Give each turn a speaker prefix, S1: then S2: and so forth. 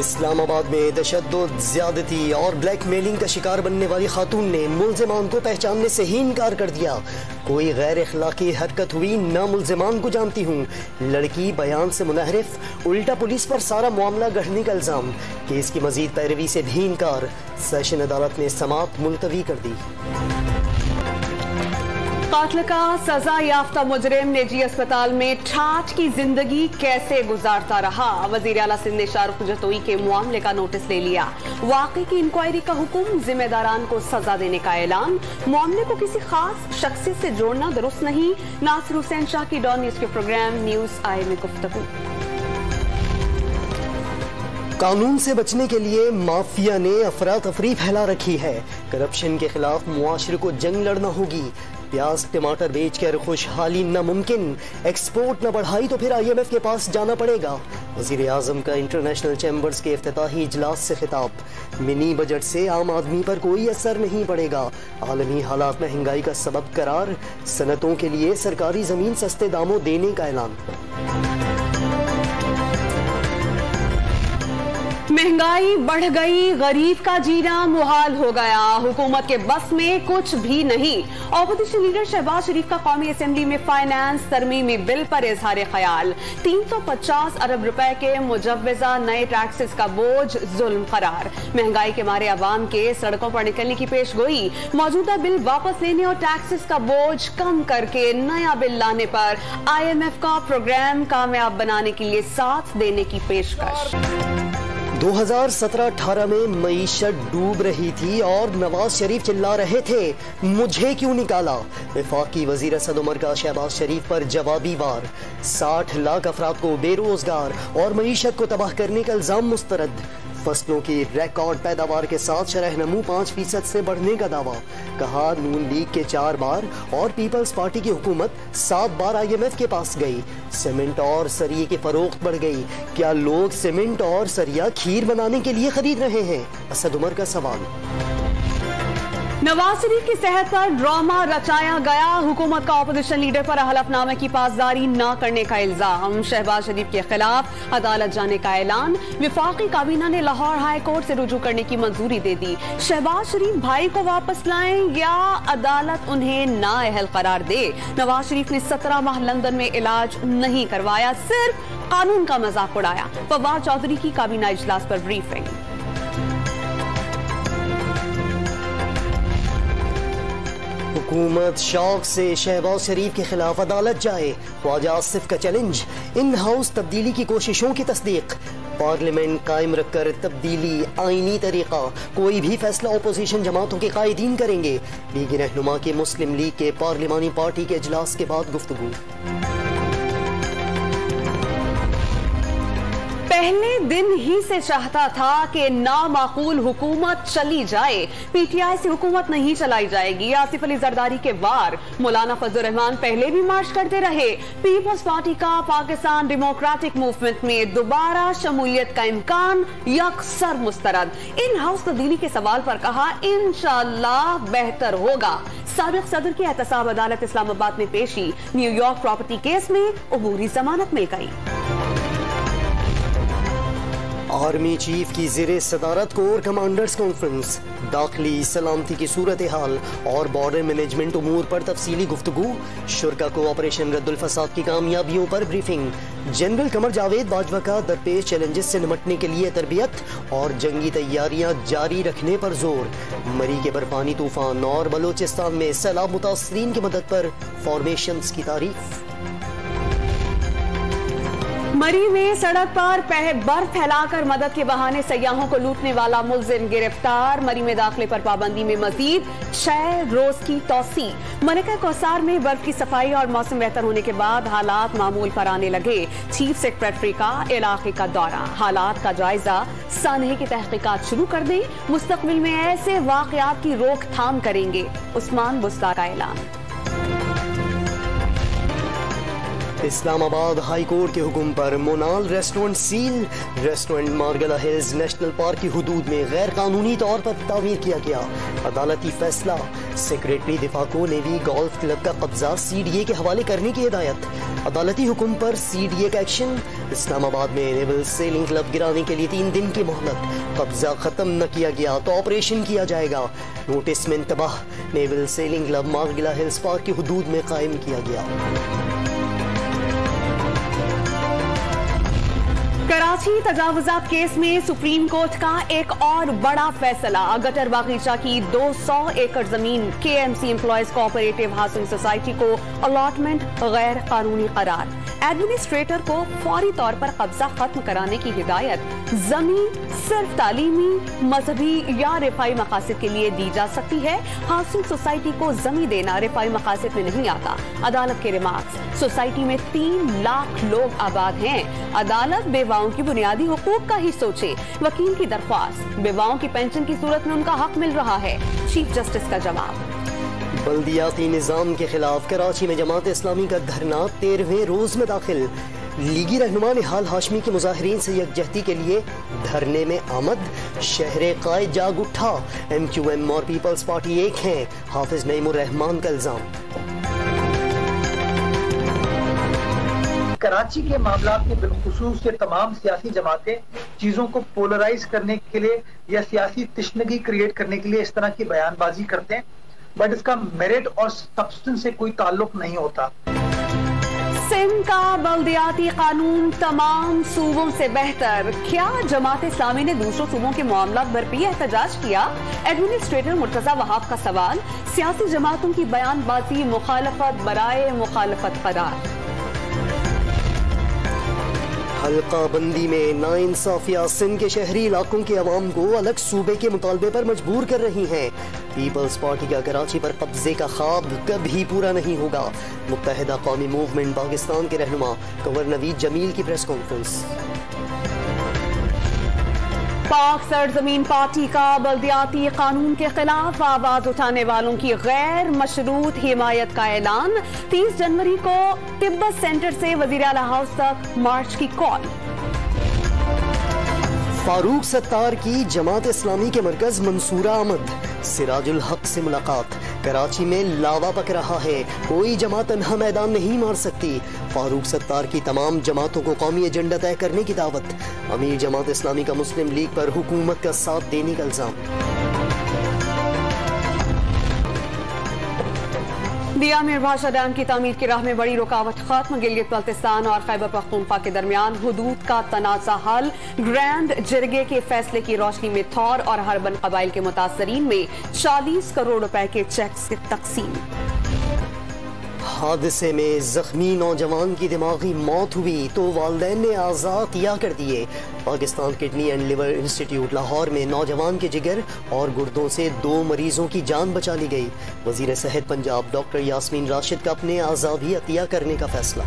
S1: اسلام آباد میں تشدد، زیادتی اور بلیک میلنگ کا شکار بننے والی خاتون نے ملزمان کو پہچاننے سے ہی انکار کر دیا۔ کوئی غیر اخلاقی حرکت ہوئی، نہ ملزمان کو جانتی ہوں۔ لڑکی بیان سے منحرف، الٹا پولیس پر سارا معاملہ گڑھنے کا الزام۔ کیس کی مزید پیروی سے بھی انکار۔ سیشن عدالت نے سماعت ملتوی کر دی۔
S2: قاتل کا سزا یافتہ مجرم نجی اسپتال میں ٹھاٹھ کی زندگی کیسے گزارتا رہا؟ وزیر اعلیٰ سندھ نے شاہ رخ جتوئی کے معاملے کا نوٹس لے لیا۔ واقعے کی انکوائری کا حکم، ذمہ داران کو سزا دینے کا اعلان۔ معاملے کو کسی خاص شخصیت سے جوڑنا درست نہیں۔ ناصر حسین شاہ کی ڈان نیوز کے پروگرام نیوز آئے میں گفتگو۔
S1: قانون سے بچنے کے لیے مافیا نے افراتفری پھیلا رکھی ہے۔ کرپشن کے خلاف معاشرے کو جنگ لڑنا ہوگی۔ پیاز ٹماٹر بیچ کر خوشحالی ناممکن، ایکسپورٹ نہ بڑھائی تو پھر IMF کے پاس جانا پڑے گا۔ وزیر اعظم کا انٹرنیشنل چیمبرز کے افتتاحی اجلاس سے خطاب۔ منی بجٹ سے عام آدمی پر کوئی اثر نہیں پڑے گا، عالمی حالات مہنگائی کا سبب قرار۔ صنعتوں کے لیے سرکاری زمین سستے داموں دینے کا اعلان۔
S2: مہنگائی بڑھ گئی، غریب کا جینا محال ہو گیا، حکومت کے بس میں کچھ بھی نہیں۔ اپوزیشن لیڈر شہباز شریف کا قومی اسمبلی میں فائنانس ترمیمی بل پر اظہار خیال۔ 350 ارب روپے کے مجوزہ نئے ٹیکسز کا بوجھ ظلم قرار۔ مہنگائی کے مارے عوام کے سڑکوں پر نکلنے کی پیش گوئی۔ موجودہ بل واپس لینے اور ٹیکسز کا بوجھ کم کر کے نیا بل لانے پر IMF کا پروگرام کامیاب بنانے کے لیے ساتھ دینے کی پیشکش۔
S1: 2017-18 میں معیشت ڈوب رہی تھی اور نواز شریف چلا رہے تھے، مجھے کیوں نکالا؟ وفاقی وزیر اسد عمر کا شہباز شریف پر جوابی وار۔ 60 لاکھ افراد کو بے روزگار اور معیشت کو تباہ کرنے کا الزام مسترد۔ فصلوں کی ریکارڈ پیداوار کے ساتھ شرح نمو 5% سے بڑھنے کا دعویٰ۔ کہا نون لیگ کے 4 بار اور پیپلز پارٹی کی حکومت 7 بار IMF کے پاس گئی۔ سیمنٹ اور سریے کی فروخت بڑھ گئی، کیا لوگ سیمنٹ اور سریا کھیر بنانے کے لیے خرید رہے ہیں؟ اسد عمر کا سوال۔
S2: نواز شریف کی صحت پر ڈرامہ رچایا گیا، حکومت کا اپوزیشن لیڈر پر حلف نامے کی پاسداری نہ کرنے کا الزام۔ شہباز شریف کے خلاف عدالت جانے کا اعلان۔ وفاقی کابینہ نے لاہور ہائی کورٹ سے رجوع کرنے کی منظوری دے دی۔ شہباز شریف بھائی کو واپس لائیں یا عدالت انہیں نااہل قرار دے؟ نواز شریف نے 17 ماہ لندن میں علاج نہیں کروایا، صرف قانون کا مذاق اڑایا۔ فواد چودھری کی کابینہ اجلاس پر بریفنگ۔
S1: حکومت شوق سے شہباز شریف کے خلاف عدالت جائے، خواجہ آصف کا چیلنج۔ ان ہاؤس تبدیلی کی کوششوں کی تصدیق۔ پارلیمنٹ قائم رکھ کر تبدیلی آئینی طریقہ، کوئی بھی فیصلہ اپوزیشن جماعتوں کے قائدین کریں گے۔ لیگ رہنما کی مسلم لیگ کے پارلیمانی پارٹی کے اجلاس کے بعد گفتگو۔
S2: پہلے دن ہی سے چاہتا تھا کہ نامعقول حکومت چلی جائے، PTI سے حکومت نہیں چلائی جائے گی۔ آصف علی زرداری کے وار، مولانا فضل الرحمان پہلے بھی مارچ کرتے رہے۔ پیپلز پارٹی کا پاکستان ڈیموکریٹک موومنٹ میں دوبارہ شمولیت کا امکان یکسر مسترد۔ ان ہاؤس تبدیلی کے سوال پر کہا انشاءاللہ بہتر ہوگا۔ سابق صدر کی احتساب عدالت اسلام آباد میں پیشی، نیو یارک پراپرٹی کیس میں عبوری ضمانت مل گئی۔
S1: آرمی چیف کی زیر صدارت کور کمانڈرز کانفرنس، داخلی سلامتی کی صورتحال اور بارڈر مینجمنٹ امور پر تفصیلی گفتگو۔ شرکا کو آپریشن رد الفساد کی کامیابیوں پر بریفنگ۔ جنرل قمر جاوید باجوہ کا درپیش چیلنجز سے نمٹنے کے لیے تربیت اور جنگی تیاریاں جاری رکھنے پر زور۔ مری کے برفانی طوفان اور بلوچستان میں سیلاب متاثرین کی مدد پر فارمیشنز کی تعریف۔
S2: مری میں سڑک پر برف پھیلا کر مدد کے بہانے سیاحوں کو لوٹنے والا ملزم گرفتار۔ مری میں داخلے پر پابندی میں مزید 6 روز کی توسیع۔ ملکہ کوثر میں برف کی صفائی اور موسم بہتر ہونے کے بعد حالات معمول پر آنے لگے۔ چیف سیکریٹری کا علاقے کا دورہ، حالات کا جائزہ، سانحے کی تحقیقات شروع کر دیں، مستقبل میں ایسے واقعات کی روک تھام کریں گے، عثمان بستا کا اعلان۔
S1: اسلام آباد ہائی کورٹ کے حکم پر Monal restaurant seal. Restaurant Margalla hills national park کی حدود میں غیر قانونی طور پر تعمیر کیا گیا، عدالتی فیصلہ۔ سیکریٹری دفاع کو نیوی گولف کلب کا قبضہ CDA کے حوالے کرنے کی ہدایت۔ عدالتی حکم پر CDA کا ایکشن. اسلام آباد میں نیول سیلنگ کلب گرانے کے لیے 3 دن کی مہلت. قبضہ ختم نہ کیا گیا تو آپریشن کیا جائے گا. نوٹس میں انتباہ. Naval sailing club Margalla hills park کی حدود میں قائم کیا گیا.
S2: کراچی تجاوزات کیس میں سپریم کورٹ کا ایک اور بڑا فیصلہ. گٹر باغیچہ کی 200 ایکڑ زمین KMC employees cooperative housing society کو الاٹمنٹ غیر قانونی قرار. ایڈمنسٹریٹر کو فوری طور پر قبضہ ختم کرانے کی ہدایت. زمین صرف تعلیمی، مذہبی یا رفاہی مقاصد کے لیے دی جا سکتی ہے. ہاؤسنگ سوسائٹی کو زمین دینا رفاہی مقاصد میں نہیں آتا. عدالت کے ریمارکس. سوسائٹی میں 3 لاکھ لوگ آباد ہیں. عدالت بیواؤں کی بنیادی حقوق کا ہی سوچے. وکیل کی درخواست. بیواؤں کی پینشن کی صورت میں ان کا حق مل رہا ہے. چیف جسٹس کا جواب.
S1: بلدیاتی نظام کے خلاف کراچی میں جماعت اسلامی کا دھرنا 13ویں روز میں داخل. لیگی رہنما نہال ہاشمی کے مظاہرین سے یکجہتی کے لیے دھرنے میں آمد. شہر قائد جاگ اٹھا. MQM اور پیپلز پارٹی ایک ہیں. حافظ نعیم الرحمان کا الزام.
S3: کراچی کے معاملات میں بالخصوص یہ تمام سیاسی جماعتیں چیزوں کو پولرائز کرنے کے لیے یا سیاسی تشنگی کریٹ کرنے کے لیے اس طرح کی بیان بازی کرتے ہیں، بٹ اس کا میرٹ اور سبسٹنس سے کوئی تعلق نہیں ہوتا.
S2: سندھ کا بلدیاتی قانون تمام صوبوں سے بہتر. کیا جماعت اسلامی نے دوسروں صوبوں کے معاملات برپی احتجاج کیا؟ ایڈمنسٹریٹر مرتضی وہاب کا سوال. سیاسی جماعتوں کی بیان بازی مخالفت برائے مخالفت قرار.
S1: حلقہ بندی میں ناانصافیاں سندھ کے شہری علاقوں کے عوام کو الگ صوبے کے مطالبے پر مجبور کر رہی ہیں. پیپلز پارٹی کا کراچی پر قبضے کا خواب کبھی پورا نہیں ہوگا. متحدہ قومی موومنٹ پاکستان کے رہنما کنور نوید جمیل کی پریس کانفرنس.
S2: پاک سرزمین پارٹی کا بلدیاتی قانون کے خلاف آواز اٹھانے والوں کی غیر مشروط حمایت کا اعلان. 30 جنوری کو تبت سینٹر سے وزیر اعلیٰ ہاؤس تک مارچ کی کال.
S1: فاروق ستار کی جماعت اسلامی کے مرکز منصورہ احمد. سراج الحق سے ملاقات. کراچی میں لاوا پک رہا ہے. کوئی جماعت تنہا میدان نہیں مار سکتی. فاروق ستار کی تمام جماعتوں کو قومی ایجنڈا طے کرنے کی دعوت. امیر جماعت اسلامی کا مسلم لیگ پر حکومت کا ساتھ دینے کا الزام.
S2: دیا میر بھاشا ڈیم کی تعمیر کی راہ میں بڑی رکاوٹ ختم. گلگت بلتستان اور خیبر پختونخوا کے درمیان حدود کا تنازع حل. گرینڈ جرگے کے فیصلے کی روشنی میں تھور اور ہربن قبائل کے متاثرین میں 40 کروڑ روپے کے چیکس کی تقسیم.
S1: حادثے میں زخمی نوجوان کی دماغی موت ہوئی تو والدین نے اعضاء عطیہ کر دیے. Pakistan kidney and liver institute Lahore میں نوجوان کے جگر اور گردوں سے 2 مریضوں کی جان بچا لی گئی. وزیر صحت پنجاب ڈاکٹر یاسمین راشد کا اپنے اعضاء بھی عطیہ کرنے کا فیصلہ.